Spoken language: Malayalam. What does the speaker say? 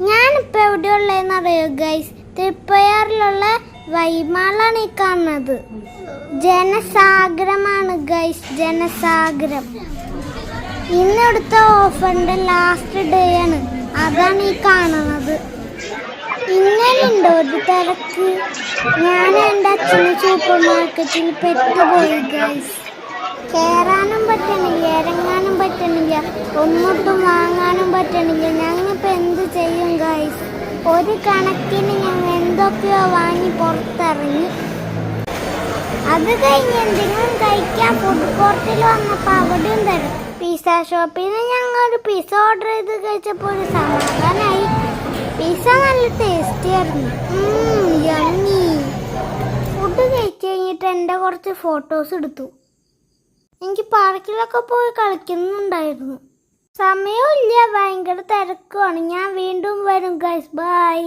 ഞാനിപ്പോൾ എവിടെയുള്ളതെന്ന് അറിയോ ഗൈസ്? തൃപ്പയാറിലുള്ള വൈമാളാണ് ഈ കാണുന്നത്. ജനസാഗരമാണ് ഗൈസ്, ജനസാഗരം. ഇന്നെടുത്ത ഓഫറിൻ്റെ ലാസ്റ്റ് ഡേ ആണ്, അതാണ് ഈ കാണുന്നത്. ഇന്നലുണ്ടോ ഒരു തിരക്ക്? ഞാൻ എൻ്റെ അച്ഛന് സൂപ്പർ മാർക്കറ്റിൽ പെട്ടുപോയി ഗൈസ്. കയറാനും പറ്റണില്ല, ഇറങ്ങാനും പറ്റണില്ല, ഒന്നൊട്ടും വാങ്ങാനും പറ്റണില്ല. ഞങ്ങളിപ്പോൾ എന്ത് ചെയ്യും ഗൈസ്? ഒരു കണക്കിന് ഞങ്ങൾ എന്തൊക്കെയോ വാങ്ങി പുറത്തിറങ്ങി. അത് കഴിഞ്ഞ് എന്തെങ്കിലും കഴിക്കാൻ ഫുഡ് കോർട്ടിൽ വന്നപ്പോൾ അവിടെയും തരും. പിസ്സ ഷോപ്പിൽ നിന്ന് ഞങ്ങൾ ഒരു പിസ്സ ഓർഡർ ചെയ്ത് കഴിച്ചപ്പോൾ ഒരു സമാധാനമായി. പിസ്സ നല്ല ടേസ്റ്റി ആയിരുന്നു. യമ്മി. ഫുഡ് കഴിച്ച് കഴിഞ്ഞിട്ട് എൻ്റെ കുറച്ച് ഫോട്ടോസ് എടുത്തു. എനിക്ക് പാർക്കിലൊക്കെ പോയി കളിക്കുന്നുണ്ടായിരുന്നു. സമയമില്ല, ഭയങ്കര തിരക്കുമാണ്. ഞാൻ വീണ്ടും വരും ഗൈസ്. ബൈ.